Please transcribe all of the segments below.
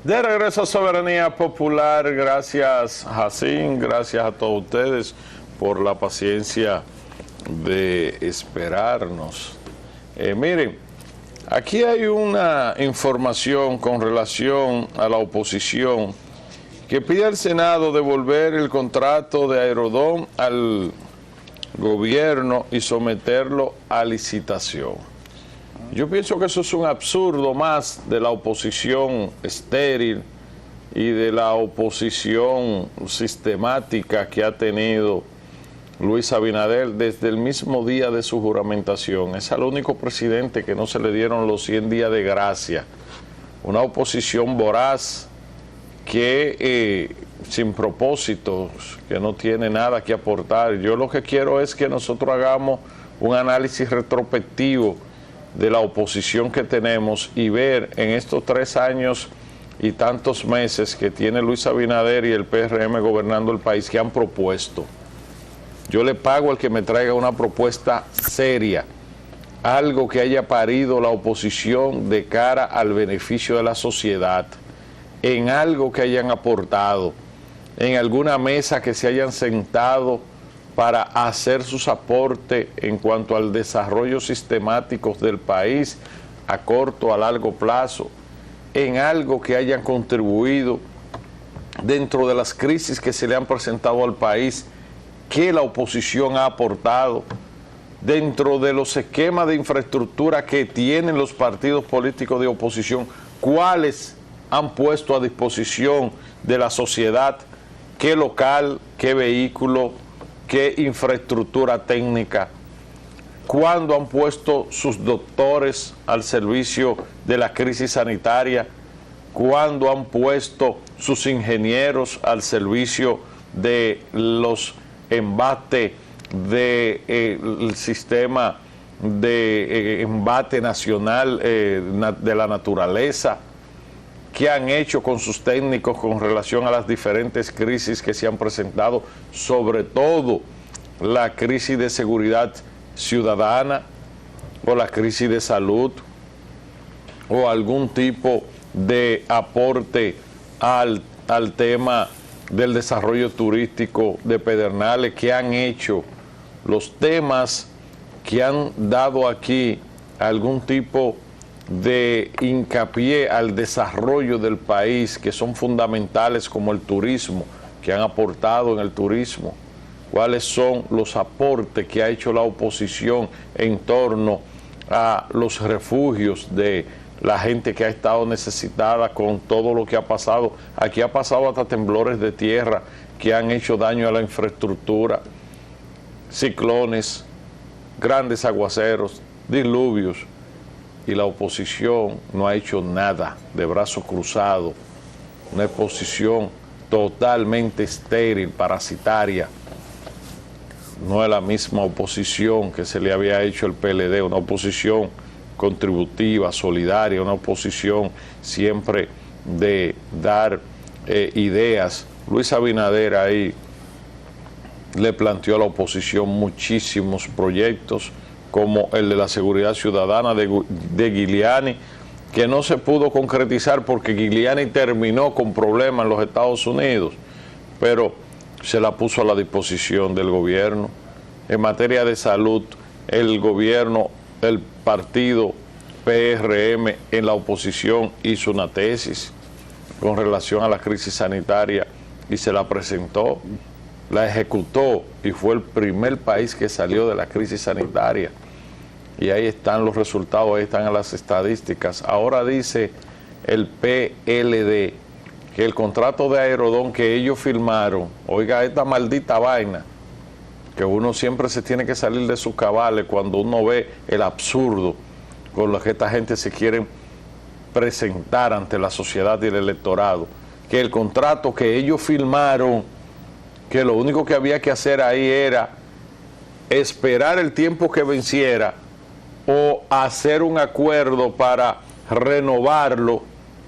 De regreso a Soberanía Popular, gracias Jacín, gracias a todos ustedes por la paciencia de esperarnos. Miren, aquí hay una información con relación a la oposición que pide al Senado devolver el contrato de Aerodón al gobierno y someterlo a licitación. Yo pienso que eso es un absurdo más de la oposición estéril y de la oposición sistemática que ha tenido Luis Abinader desde el mismo día de su juramentación. Es el único presidente que no se le dieron los 100 días de gracia. Una oposición voraz que sin propósitos, que no tiene nada que aportar. Yo lo que quiero es que nosotros hagamos un análisis retrospectivo de la oposición que tenemos y ver en estos 3 años y tantos meses que tiene Luis Abinader y el PRM gobernando el país, que han propuesto. Yo le pago al que me traiga una propuesta seria, algo que haya parido la oposición de cara al beneficio de la sociedad, en algo que hayan aportado, en alguna mesa que se hayan sentado para hacer sus aportes en cuanto al desarrollo sistemático del país a corto, a largo plazo, en algo que hayan contribuido dentro de las crisis que se le han presentado al país, que la oposición ha aportado, dentro de los esquemas de infraestructura que tienen los partidos políticos de oposición, cuáles han puesto a disposición de la sociedad, qué local, qué vehículo, qué infraestructura técnica, cuándo han puesto sus doctores al servicio de la crisis sanitaria, cuándo han puesto sus ingenieros al servicio de los embates del sistema de embate nacional de la naturaleza, qué han hecho con sus técnicos con relación a las diferentes crisis que se han presentado, sobre todo la crisis de seguridad ciudadana o la crisis de salud o algún tipo de aporte al tema del desarrollo turístico de Pedernales, que han hecho los temas que han dado aquí algún tipo de hincapié al desarrollo del país, que son fundamentales, como el turismo, que han aportado en el turismo. ¿Cuáles son los aportes que ha hecho la oposición en torno a los refugios de la gente que ha estado necesitada con todo lo que ha pasado? Aquí ha pasado hasta temblores de tierra que han hecho daño a la infraestructura, ciclones, grandes aguaceros, diluvios, y la oposición no ha hecho nada, de brazo cruzado, una oposición totalmente estéril, parasitaria. No es la misma oposición que se le había hecho el PLD, una oposición contributiva, solidaria, una oposición siempre de dar ideas. Luis Abinader ahí le planteó a la oposición muchísimos proyectos, como el de la seguridad ciudadana de Giuliani, que no se pudo concretizar porque Giuliani terminó con problemas en los Estados Unidos, pero se la puso a la disposición del gobierno. En materia de salud, el gobierno, el partido PRM en la oposición hizo una tesis con relación a la crisis sanitaria y se la presentó, la ejecutó y fue el primer país que salió de la crisis sanitaria. Y ahí están los resultados, ahí están las estadísticas. Ahora dice el PLD que el contrato de Aerodón que ellos firmaron, oiga esta maldita vaina, que uno siempre se tiene que salir de sus cabales cuando uno ve el absurdo con lo que esta gente se quiere presentar ante la sociedad y el electorado, que el contrato que ellos firmaron, que lo único que había que hacer ahí era esperar el tiempo que venciera o hacer un acuerdo para renovarlo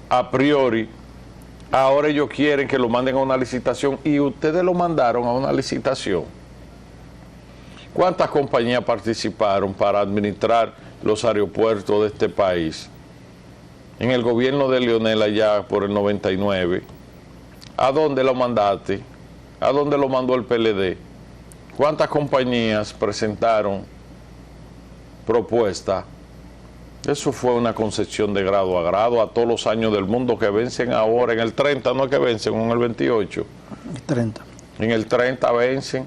a priori. Ahora ellos quieren que lo manden a una licitación y ustedes lo mandaron a una licitación. ¿Cuántas compañías participaron para administrar los aeropuertos de este país? en el gobierno de Leonel allá por el 99, ¿a dónde lo mandaste? ¿A dónde lo mandó el PLD? ¿Cuántas compañías presentaron propuestas? Eso fue una concesión de grado a grado a todos los años del mundo que vencen ahora. En el 30 no es que vencen, en el 28. El 30. En el 30 vencen.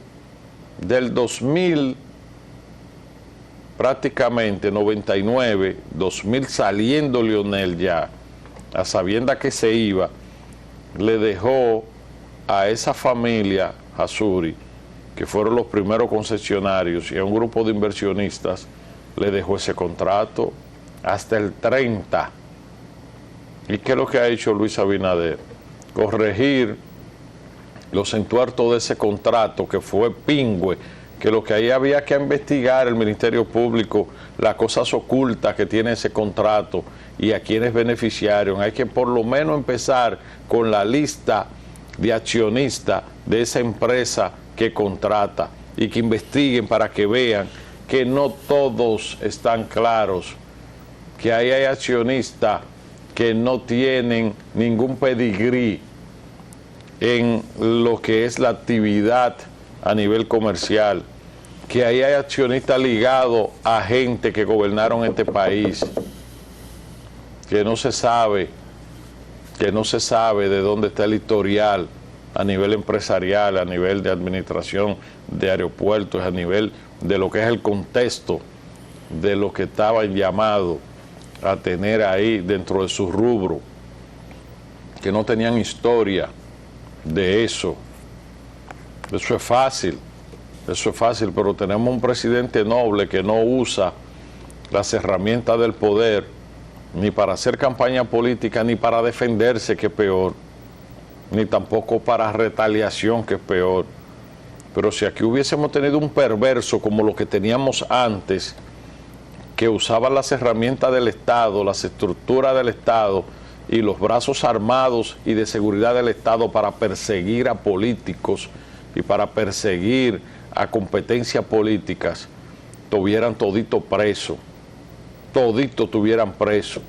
Del 2000, prácticamente 99, 2000 saliendo Leonel ya, a sabienda que se iba, le dejó a esa familia Azuri, que fueron los primeros concesionarios, y a un grupo de inversionistas, le dejó ese contrato hasta el 30. ¿Y qué es lo que ha hecho Luis Abinader? Corregir los entuertos de ese contrato que fue pingüe, que lo que ahí había que investigar el Ministerio Público, las cosas ocultas que tiene ese contrato y a quienes beneficiaron. Hay que por lo menos empezar con la lista de accionistas de esa empresa que contrata y que investiguen para que vean que no todos están claros, que ahí hay accionistas que no tienen ningún pedigrí en lo que es la actividad a nivel comercial, que ahí hay accionistas ligados a gente que gobernaron este país, que no se sabe de dónde está el historial a nivel empresarial, a nivel de administración de aeropuertos, a nivel de lo que es el contexto de lo que estaban llamados a tener ahí dentro de su rubro, que no tenían historia de eso. Eso es fácil, pero tenemos un presidente noble que no usa las herramientas del poder ni para hacer campaña política, ni para defenderse, que es peor, ni tampoco para retaliación, que es peor. Pero si aquí hubiésemos tenido un perverso como lo que teníamos antes, que usaba las herramientas del Estado, las estructuras del Estado y los brazos armados y de seguridad del Estado para perseguir a políticos y para perseguir a competencias políticas, tuvieran todito preso, todito tuvieran preso.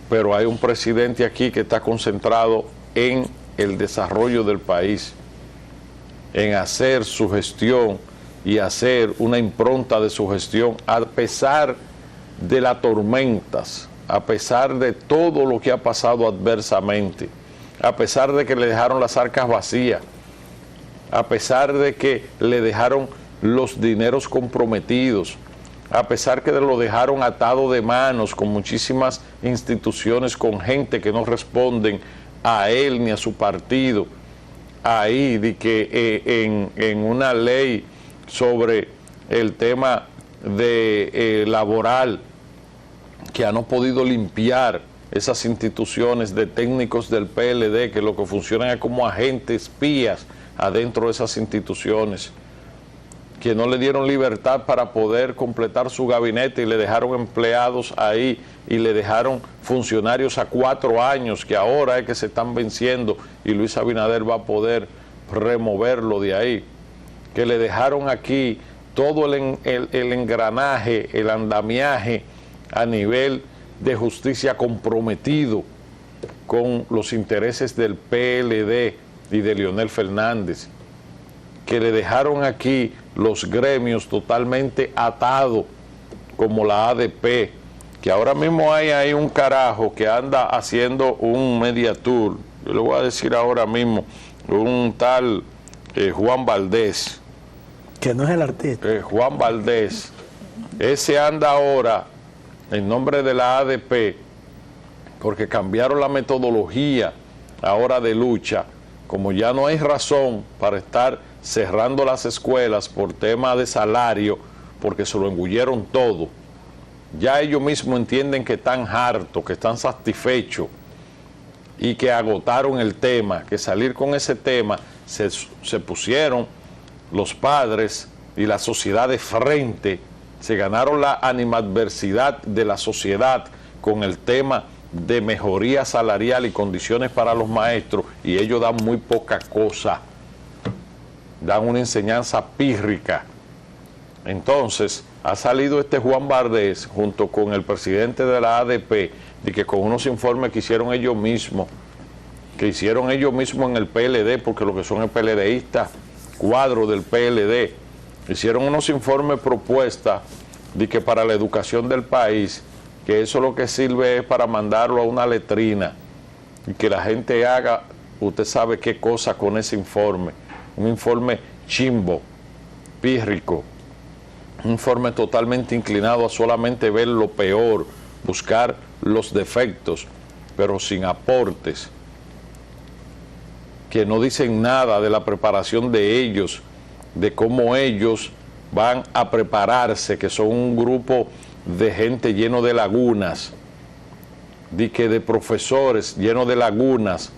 Pero hay un presidente aquí que está concentrado en el desarrollo del país, en hacer su gestión y hacer una impronta de su gestión a pesar de las tormentas, a pesar de todo lo que ha pasado adversamente, a pesar de que le dejaron las arcas vacías, a pesar de que le dejaron los dineros comprometidos, a pesar que lo dejaron atado de manos con muchísimas instituciones, con gente que no responden a él ni a su partido, ahí de que en una ley sobre el tema de laboral, que han no podido limpiar esas instituciones de técnicos del PLD, que lo que funcionan es como agentes espías adentro de esas instituciones, que no le dieron libertad para poder completar su gabinete y le dejaron empleados ahí y le dejaron funcionarios a 4 años, que ahora es que se están venciendo y Luis Abinader va a poder removerlo de ahí, que le dejaron aquí todo el engranaje, el andamiaje a nivel de justicia comprometido con los intereses del PLD y de Leonel Fernández, que le dejaron aquí los gremios totalmente atados, como la ADP, que ahora mismo hay ahí un carajo que anda haciendo un media tour, yo le voy a decir ahora mismo, un tal Juan Valdés, que no es el artista. Juan Valdés, ese anda ahora en nombre de la ADP, porque cambiaron la metodología ahora de lucha, como ya no hay razón para estar cerrando las escuelas por tema de salario, porque se lo engulleron todo, ya ellos mismos entienden que están hartos, que están satisfechos y que agotaron el tema, que salir con ese tema se pusieron los padres y la sociedad de frente, se ganaron la animadversidad de la sociedad con el tema de mejoría salarial y condiciones para los maestros, y ellos dan muy poca cosa, dan una enseñanza pírrica. Entonces, ha salido este Juan Valdés junto con el presidente de la ADP, de que con unos informes que hicieron ellos mismos en el PLD, porque lo que son es PLDistas, cuadro del PLD, hicieron unos informes propuestas de que para la educación del país, que eso lo que sirve es para mandarlo a una letrina y que la gente haga, usted sabe qué cosa con ese informe, un informe chimbo, pírrico, un informe totalmente inclinado a solamente ver lo peor, buscar los defectos, pero sin aportes, que no dicen nada de la preparación de ellos, de cómo ellos van a prepararse, que son un grupo de gente lleno de lagunas, de profesores llenos de lagunas,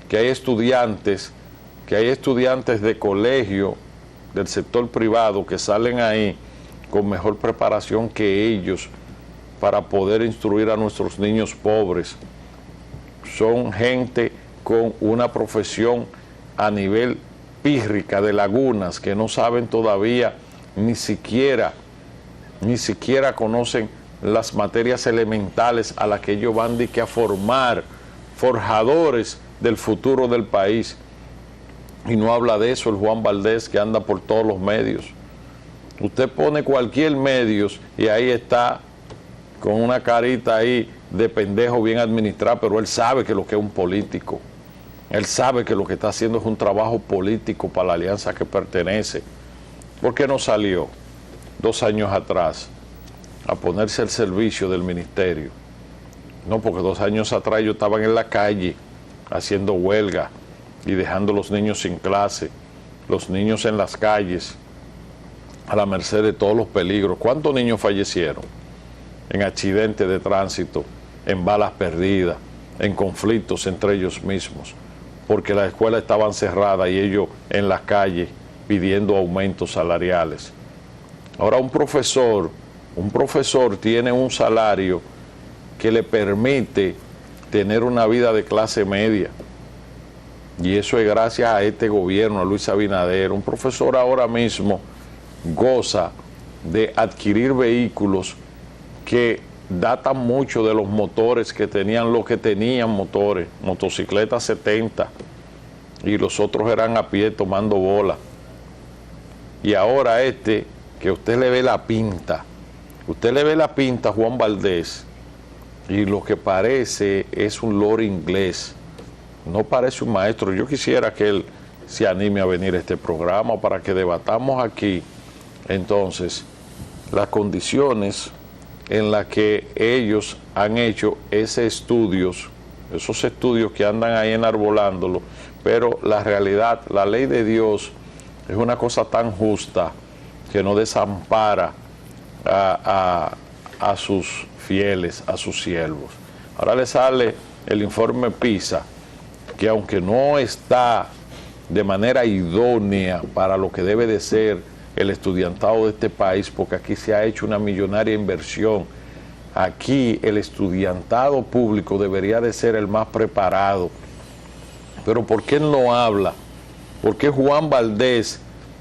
que hay estudiantes de colegio, del sector privado, que salen ahí con mejor preparación que ellos para poder instruir a nuestros niños pobres. Son gente con una profesión a nivel pírrica de lagunas, que no saben todavía, ni siquiera conocen las materias elementales a las que ellos van a formar forjadores del futuro del país. Y no habla de eso el Juan Valdés, que anda por todos los medios. Usted pone cualquier medio y ahí está con una carita ahí de pendejo bien administrado, pero él sabe que lo que es un político. Él sabe que lo que está haciendo es un trabajo político para la alianza que pertenece. ¿Por qué no salió 2 años atrás a ponerse al servicio del ministerio? No, porque 2 años atrás ellos estaban en la calle haciendo huelga y dejando a los niños sin clase, los niños en las calles, a la merced de todos los peligros. ¿Cuántos niños fallecieron en accidentes de tránsito, en balas perdidas, en conflictos entre ellos mismos? Porque las escuelas estaban cerradas y ellos en las calles pidiendo aumentos salariales. Ahora un profesor tiene un salario que le permite tener una vida de clase media. Y eso es gracias a este gobierno, a Luis Abinader. Un profesor ahora mismo goza de adquirir vehículos que datan mucho de los motores que tenían los que tenían motores, motocicletas 70, y los otros eran a pie tomando bola. Y ahora que usted le ve la pinta, a Juan Valdés, y lo que parece es un loro inglés, no parece un maestro. Yo quisiera que él se anime a venir a este programa para que debatamos aquí entonces las condiciones en las que ellos han hecho esos estudios que andan ahí enarbolándolo, pero la realidad, la ley de Dios es una cosa tan justa que no desampara a sus fieles, a sus siervos. Ahora le sale el informe PISA, que aunque no está de manera idónea para lo que debe de ser el estudiantado de este país, porque aquí se ha hecho una millonaria inversión. Aquí el estudiantado público debería de ser el más preparado. Pero ¿por qué no habla? ¿Por qué Juan Valdés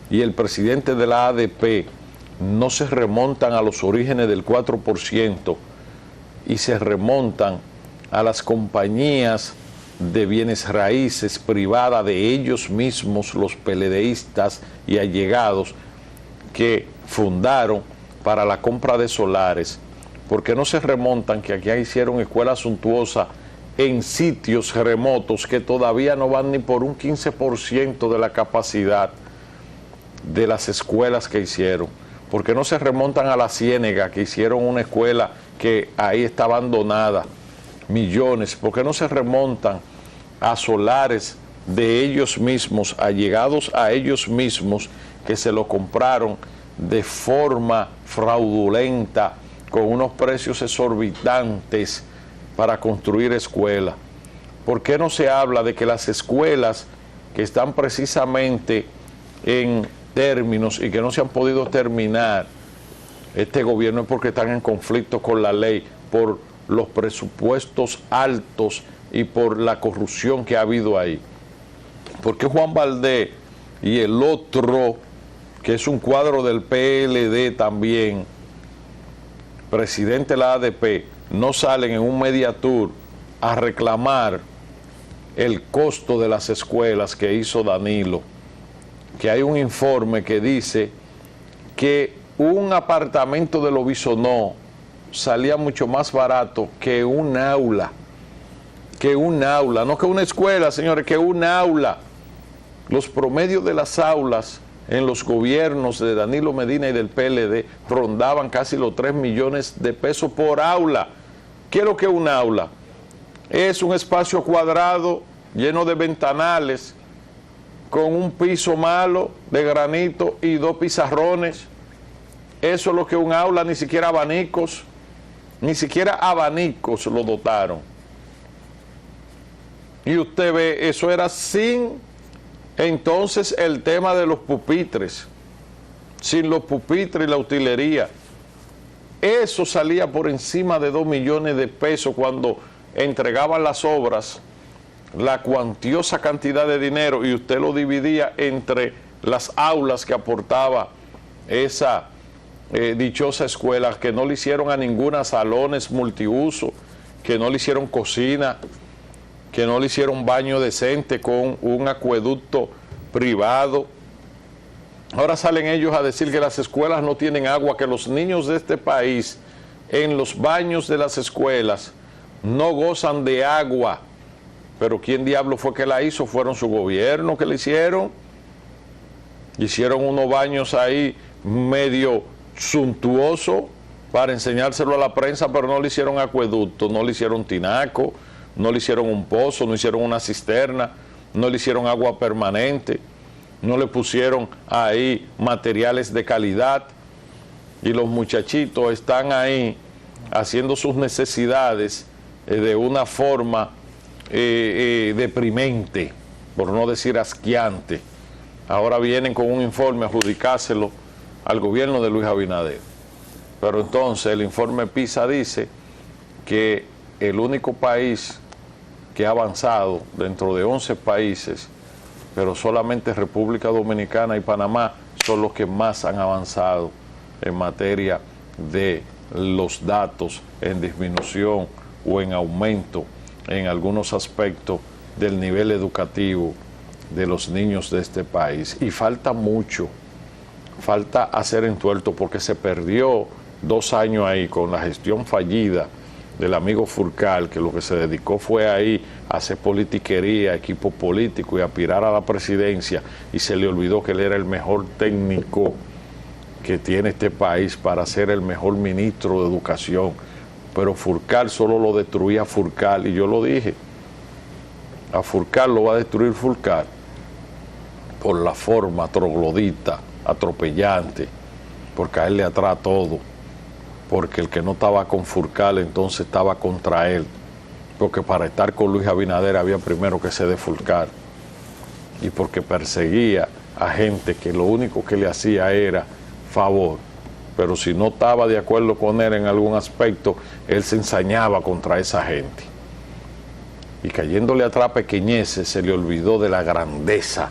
y el presidente de la ADP no se remontan a los orígenes del 4% y se remontan a las compañías de bienes raíces privadas de ellos mismos, los PLDistas y allegados, que fundaron para la compra de solares? ¿Por qué no se remontan que aquí hicieron escuelas suntuosas en sitios remotos que todavía no van ni por un 15% de la capacidad de las escuelas que hicieron? ¿Por qué no se remontan a la Ciénega, que hicieron una escuela que ahí está abandonada? Millones. ¿Por qué no se remontan a solares de ellos mismos, allegados a ellos mismos, que se lo compraron de forma fraudulenta, con unos precios exorbitantes para construir escuelas? ¿Por qué no se habla de que las escuelas que están precisamente en términos y que no se han podido terminar este gobierno es porque están en conflicto con la ley, por los presupuestos altos y por la corrupción que ha habido ahí? ¿Por qué Juan Valdés y el otro, que es un cuadro del PLD también, presidente de la ADP, no salen en un media tour a reclamar el costo de las escuelas que hizo Danilo, que hay un informe que dice que un apartamento de Lobisonó salía mucho más barato que un aula, no que una escuela, señores, que un aula. Los promedios de las aulas en los gobiernos de Danilo Medina y del PLD rondaban casi los 3 millones de pesos por aula. ¿Qué es lo que es un aula? Es un espacio cuadrado lleno de ventanales, con un piso malo de granito y 2 pizarrones. Eso es lo que es un aula, ni siquiera abanicos lo dotaron. Y usted ve, eso era sin entonces el tema de los pupitres, sin los pupitres y la utilería. Eso salía por encima de 2 millones de pesos cuando entregaban las obras, la cuantiosa cantidad de dinero, y usted lo dividía entre las aulas que aportaba esa dichosa escuela, que no le hicieron a ninguna salones multiuso, que no le hicieron cocina, que no le hicieron baño decente con un acueducto privado. Ahora salen ellos a decir que las escuelas no tienen agua, que los niños de este país en los baños de las escuelas no gozan de agua. Pero ¿quién diablo fue que la hizo? Fueron su gobierno que la hicieron. Hicieron unos baños ahí medio suntuosos para enseñárselo a la prensa, pero no le hicieron acueducto, no le hicieron tinaco, no le hicieron un pozo, no hicieron una cisterna, no le hicieron agua permanente, no le pusieron ahí materiales de calidad, y los muchachitos están ahí haciendo sus necesidades de una forma deprimente, por no decir asqueante. Ahora vienen con un informe a adjudicárselo al gobierno de Luis Abinader. Pero entonces el informe PISA dice que el único país que ha avanzado dentro de 11 países, pero solamente República Dominicana y Panamá son los que más han avanzado en materia de los datos en disminución o en aumento en algunos aspectos del nivel educativo de los niños de este país. Y falta mucho, falta hacer entuerto, porque se perdió 2 años ahí con la gestión fallida del amigo Furcal, que lo que se dedicó fue ahí a hacer politiquería, equipo político y aspirar a la presidencia, y se le olvidó que él era el mejor técnico que tiene este país para ser el mejor ministro de educación. Pero Furcal solo lo destruía Furcal, y yo lo dije, a Furcal lo va a destruir Furcal por la forma troglodita, atropellante, porque a él le atrae todo, porque el que no estaba con Furcal entonces estaba contra él, porque para estar con Luis Abinader había primero que se de Furcal, y porque perseguía a gente que lo único que le hacía era favor, pero si no estaba de acuerdo con él en algún aspecto, él se ensañaba contra esa gente. Y cayéndole atrás pequeñeces, se le olvidó de la grandeza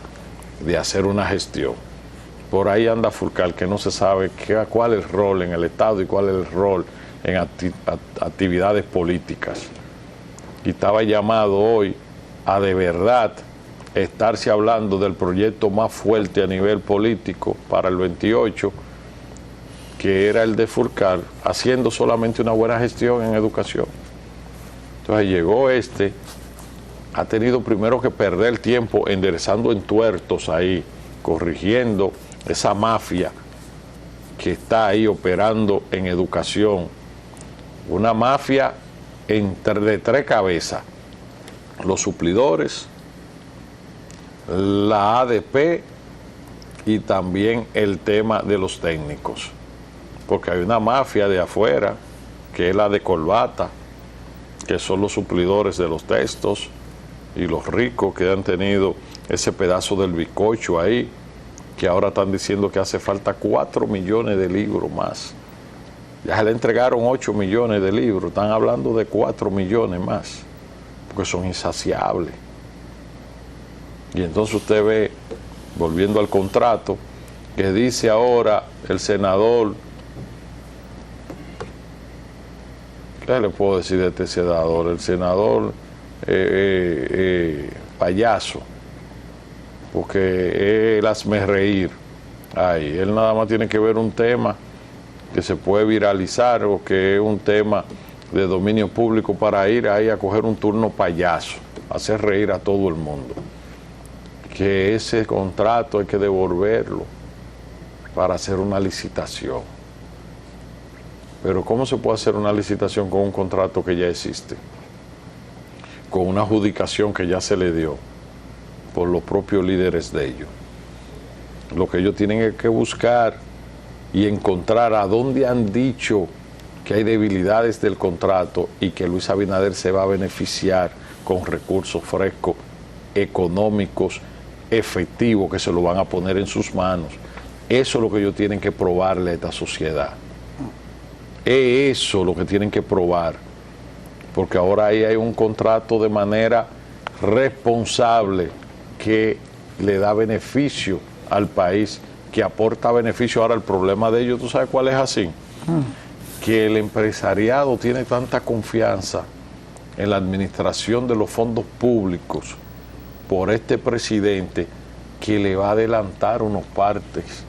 de hacer una gestión. Por ahí anda Furcal, que no se sabe cuál es el rol en el Estado y cuál es el rol en actividades políticas. Y estaba llamado hoy a de verdad estarse hablando del proyecto más fuerte a nivel político para el 28, que era el de Furcal, haciendo solamente una buena gestión en educación. Entonces llegó ha tenido primero que perder tiempo enderezando entuertos ahí, corrigiendo esa mafia que está ahí operando en educación. Una mafia de 3 cabezas: los suplidores, la ADP y también el tema de los técnicos. Porque hay una mafia de afuera, que es la de corbata, que son los suplidores de los textos, y los ricos que han tenido ese pedazo del bizcocho ahí, que ahora están diciendo que hace falta 4 millones de libros más. Ya se le entregaron 8 millones de libros, están hablando de 4 millones más, porque son insaciables. Y entonces usted ve, volviendo al contrato, que dice ahora el senador ¿Qué le puedo decir de este senador? El senador payaso, porque él hazme reír. Ay, él nada más tiene que ver un tema que se puede viralizar o que es un tema de dominio público para ir ahí a coger un turno payaso, hacer reír a todo el mundo. Que ese contrato hay que devolverlo para hacer una licitación. Pero ¿cómo se puede hacer una licitación con un contrato que ya existe? Con una adjudicación que ya se le dio por los propios líderes de ellos. Lo que ellos tienen es que buscar y encontrar a dónde han dicho que hay debilidades del contrato y que Luis Abinader se va a beneficiar con recursos frescos, económicos, efectivos, que se lo van a poner en sus manos. Eso es lo que ellos tienen que probarle a esta sociedad. Es eso lo que tienen que probar, porque ahora ahí hay un contrato de manera responsable que le da beneficio al país, que aporta beneficio. Ahora el problema de ellos, ¿tú sabes cuál es así? Que el empresariado tiene tanta confianza en la administración de los fondos públicos por este presidente que le va a adelantar unos partes,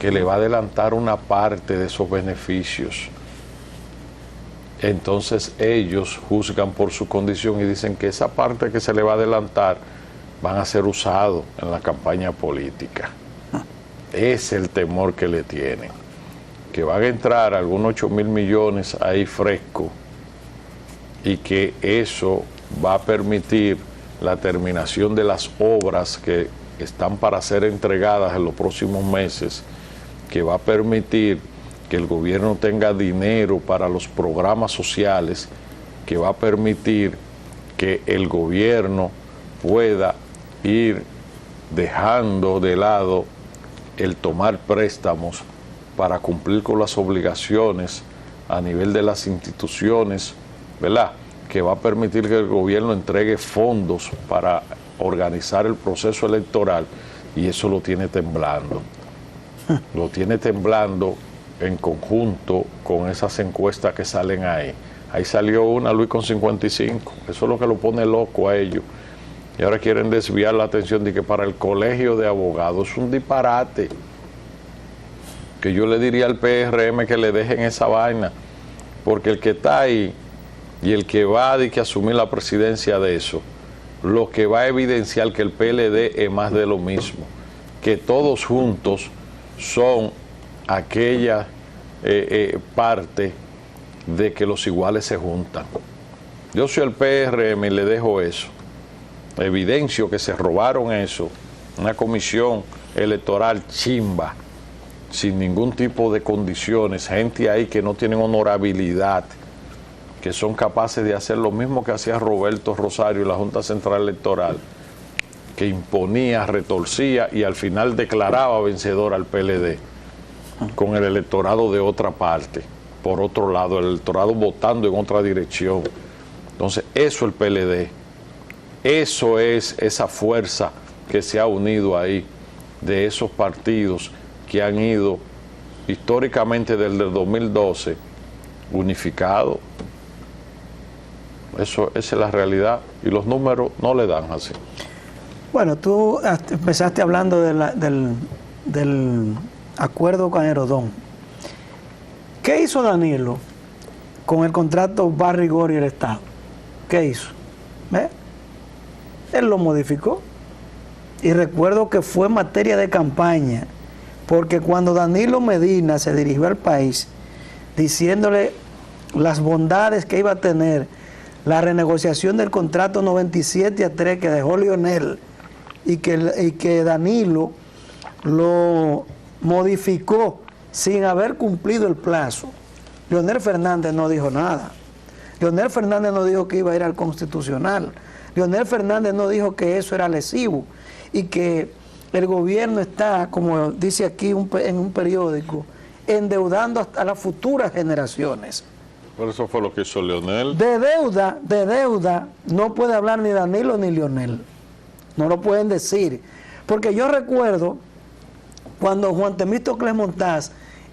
que le va a adelantar una parte de esos beneficios. Entonces ellos juzgan por su condición y dicen que esa parte que se le va a adelantar van a ser usados en la campaña política. Es el temor que le tienen, que van a entrar algunos 8.000 millones ahí fresco y que eso va a permitir la terminación de las obras que están para ser entregadas en los próximos meses, que va a permitir que el gobierno tenga dinero para los programas sociales, que va a permitir que el gobierno pueda ir dejando de lado el tomar préstamos para cumplir con las obligaciones a nivel de las instituciones, ¿verdad? Que va a permitir que el gobierno entregue fondos para organizar el proceso electoral, y eso lo tiene temblando. Lo tiene temblando en conjunto con esas encuestas que salen ahí. Ahí salió una, Luis, con 55. Eso es lo que lo pone loco a ellos. Y ahora quieren desviar la atención de que para el colegio de abogados es un disparate. Que yo le diría al PRM que le dejen esa vaina, porque el que está ahí y el que va a asumir la presidencia de eso, lo que va a evidenciar que el PLD es más de lo mismo, que todos juntos son aquella parte de que los iguales se juntan. Yo soy el PRM y le dejo eso. Evidencio que se robaron eso, una comisión electoral chimba, sin ningún tipo de condiciones, gente ahí que no tienen honorabilidad, que son capaces de hacer lo mismo que hacía Roberto Rosario y la Junta Central Electoral, que imponía, retorcía y al final declaraba vencedor al PLD, con el electorado de otra parte, por otro lado, el electorado votando en otra dirección. Entonces, eso es el PLD. Eso es esa fuerza que se ha unido ahí, de esos partidos que han ido históricamente desde el 2012 unificados. Esa es la realidad y los números no le dan así. Bueno, tú empezaste hablando del acuerdo con Aerodón. ¿Qué hizo Danilo con el contrato Barrigor y el Estado? ¿Qué hizo? ¿Ve? Él lo modificó. Y recuerdo que fue materia de campaña, porque cuando Danilo Medina se dirigió al país diciéndole las bondades que iba a tener la renegociación del contrato 97-3 que dejó Leonel y que Danilo lo modificó sin haber cumplido el plazo, Leonel Fernández no dijo nada. Leonel Fernández no dijo que iba a ir al Constitucional. Leonel Fernández no dijo que eso era lesivo y que el gobierno está, como dice aquí en un periódico, endeudando hasta las futuras generaciones. Por eso fue lo que hizo Leonel. De deuda, no puede hablar ni Danilo ni Leonel. No lo pueden decir. Porque yo recuerdo cuando Juan Temístocles Montaz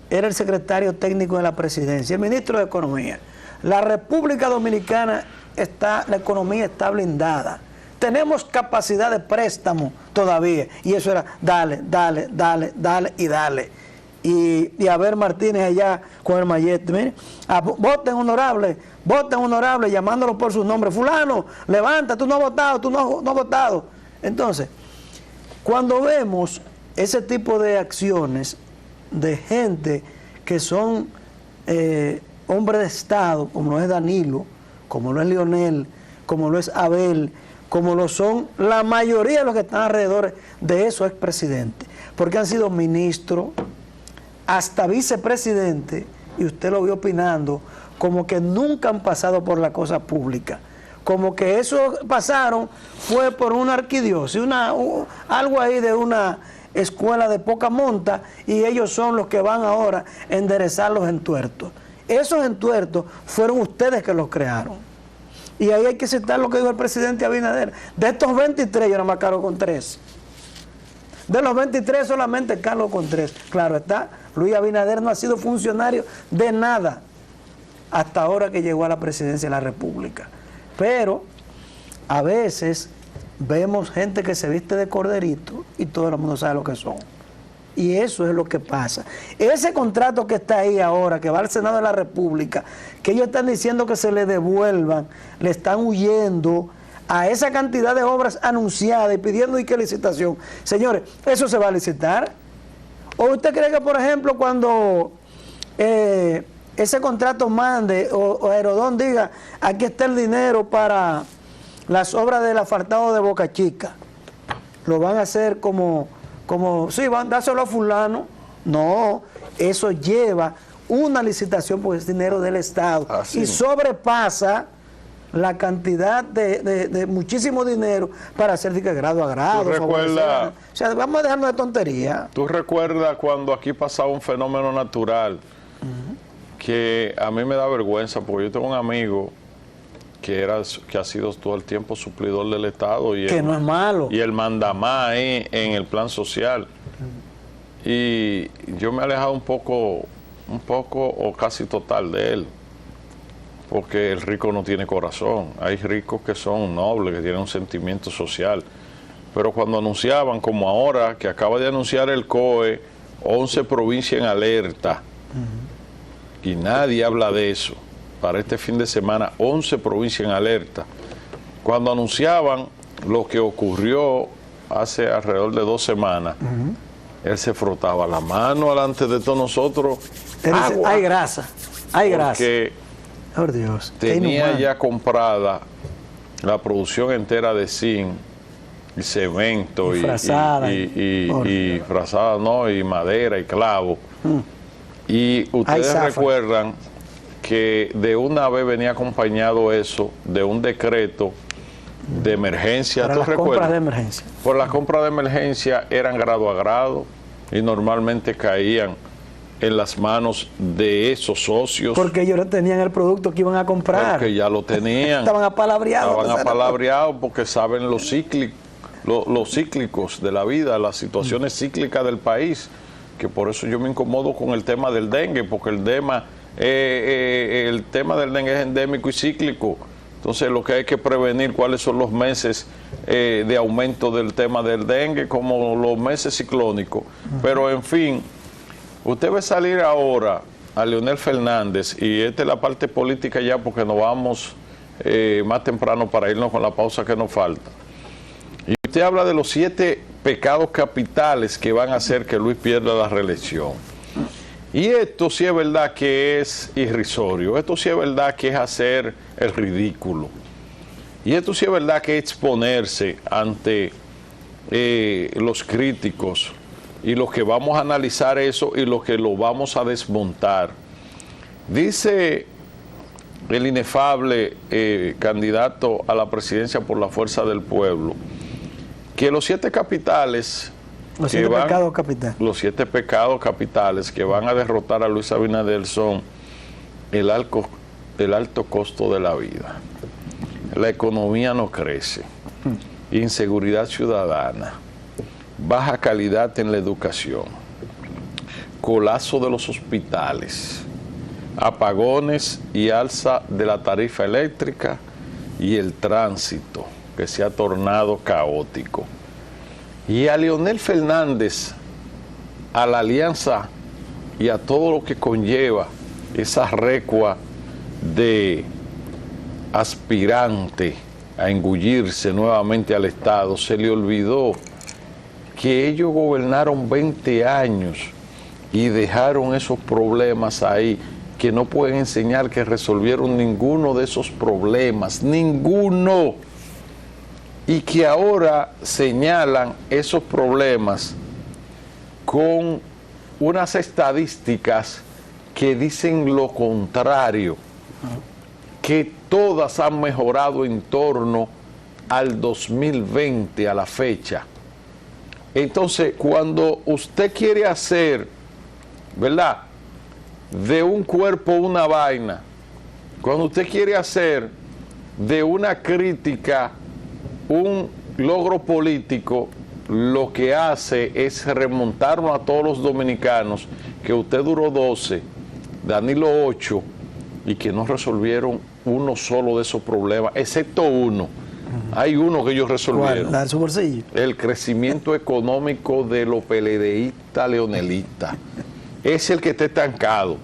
era el secretario técnico de la presidencia, el ministro de Economía. La República Dominicana la economía está blindada. Tenemos capacidad de préstamo todavía. Y eso era dale, dale, dale, dale y dale. Y a ver Martínez allá con el mallete, mire, voten honorable, llamándolo por sus nombres. Fulano, levanta, tú no has votado, tú no has votado. Entonces, cuando vemos ese tipo de acciones de gente que son hombres de Estado, como lo es Danilo, como lo es Leonel, como lo es Abel, como lo son la mayoría de los que están alrededor de esos expresidentes, porque han sido ministros, hasta vicepresidente, y usted lo vio opinando, como que nunca han pasado por la cosa pública, como que eso pasaron fue por una arquidiócesis, algo ahí de una escuela de poca monta, y ellos son los que van ahora a enderezar los entuertos. Esos entuertos fueron ustedes que los crearon. Y ahí hay que citar lo que dijo el presidente Abinader. De estos 23, yo nada más cargo con 3. De los 23 solamente cargo con 3. Claro está, Luis Abinader no ha sido funcionario de nada hasta ahora que llegó a la presidencia de la República. Pero a veces vemos gente que se viste de corderito y todo el mundo sabe lo que son. Y eso es lo que pasa. Ese contrato que está ahí ahora, que va al Senado de la República, que ellos están diciendo que se le devuelvan, le están huyendo a esa cantidad de obras anunciadas y pidiendo y qué licitación. Señores, ¿eso se va a licitar? ¿O usted cree que, por ejemplo, cuando ese contrato mande o Aerodón diga, aquí está el dinero para las obras del asfaltado de Boca Chica, lo van a hacer como sí, van a dárselo a fulano? No, eso lleva una licitación porque es dinero del Estado. Y sobrepasa la cantidad de muchísimo dinero para hacer de grado a grado. O sea, vamos a dejarnos de tontería. ¿Tú recuerdas cuando aquí pasaba un fenómeno natural que a mí me da vergüenza, porque yo tengo un amigo que ha sido todo el tiempo suplidor del Estado y que no es malo, y el mandamás en el plan social, y yo me he alejado un poco o casi total de él, porque el rico no tiene corazón. Hay ricos que son nobles, que tienen un sentimiento social, pero cuando anunciaban, como ahora que acaba de anunciar el COE, 11 provincias en alerta, y nadie habla de eso. Para este fin de semana, 11 provincias en alerta. Cuando anunciaban lo que ocurrió hace alrededor de 2 semanas, él se frotaba la mano delante de todos nosotros. Dice, hay grasa, hay grasa. Porque Dios, tenía ya comprada la producción entera de zinc y cemento y frazada, y madera y clavo. Y ustedes recuerdan que de una vez venía acompañado eso de un decreto de emergencia. Para las compras de emergencia. Por las compras de emergencia eran grado a grado y normalmente caían en las manos de esos socios. Porque ellos tenían el producto que iban a comprar. Porque ya lo tenían. Estaban apalabreados. Estaban apalabreados porque saben los cíclicos de la vida, las situaciones cíclicas del país, que por eso yo me incomodo con el tema del dengue, porque el tema del dengue es endémico y cíclico. Entonces lo que hay que prevenir cuáles son los meses de aumento del tema del dengue, como los meses ciclónicos. Pero en fin, usted ve salir ahora a Leonel Fernández, y esta es la parte política ya porque nos vamos más temprano para irnos con la pausa que nos falta. Y usted habla de los 7 pecados capitales que van a hacer que Luis pierda la reelección. Y esto sí es verdad que es irrisorio, esto sí es verdad que es hacer el ridículo. Y esto sí es verdad que es exponerse ante los críticos y los que vamos a analizar eso y los que lo vamos a desmontar. Dice el inefable candidato a la presidencia por la Fuerza del Pueblo que los 7 capitales... Los 7 pecados capitales. Los 7 pecados capitales que van a derrotar a Luis Abinader son el alto costo de la vida, la economía no crece, inseguridad ciudadana, baja calidad en la educación, colapso de los hospitales, apagones y alza de la tarifa eléctrica y el tránsito, que se ha tornado caótico. Y a Leonel Fernández, a la alianza y a todo lo que conlleva esa recua de aspirante a engullirse nuevamente al Estado, se le olvidó que ellos gobernaron 20 años y dejaron esos problemas ahí, que no pueden enseñar que resolvieron ninguno de esos problemas, ninguno, y que ahora señalan esos problemas con unas estadísticas que dicen lo contrario, que todas han mejorado en torno al 2020, a la fecha. Entonces, cuando usted quiere hacer, ¿verdad?, de un cuerpo una vaina, cuando usted quiere hacer de una crítica un logro político, lo que hace es remontarnos a todos los dominicanos que usted duró 12, Danilo 8, y que no resolvieron uno solo de esos problemas, excepto uno. Hay uno que ellos resolvieron. ¿Cuál? ¿La de su bolsillo? El crecimiento económico de los PLDistas leonelistas. Es el que está estancado.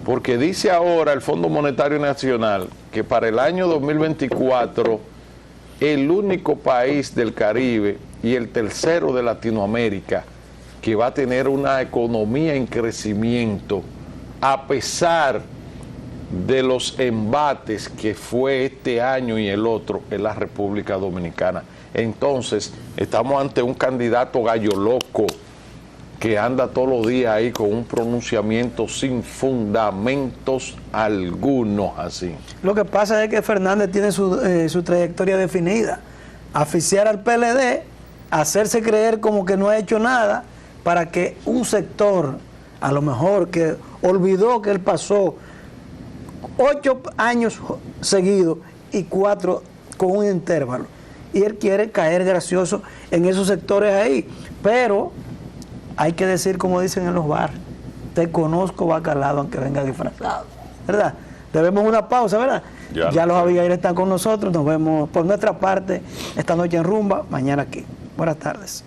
Porque dice ahora el Fondo Monetario Nacional que para el año 2024 el único país del Caribe y el tercero de Latinoamérica que va a tener una economía en crecimiento a pesar de los embates que fue este año y el otro en la República Dominicana. Entonces, estamos ante un candidato gallo loco que anda todos los días ahí con un pronunciamiento sin fundamentos algunos así. Lo que pasa es que Fernández tiene su trayectoria definida. Asfixiar al PLD, hacerse creer como que no ha hecho nada para que un sector, a lo mejor que olvidó que él pasó 8 años seguidos y 4 con un intervalo. Y él quiere caer gracioso en esos sectores ahí. Pero hay que decir, como dicen en los bares, te conozco bacalao aunque venga disfrazado, ¿verdad? Debemos una pausa, ¿verdad? Ya los Abigail están con nosotros. Nos vemos por nuestra parte esta noche en Rumba, mañana aquí. Buenas tardes.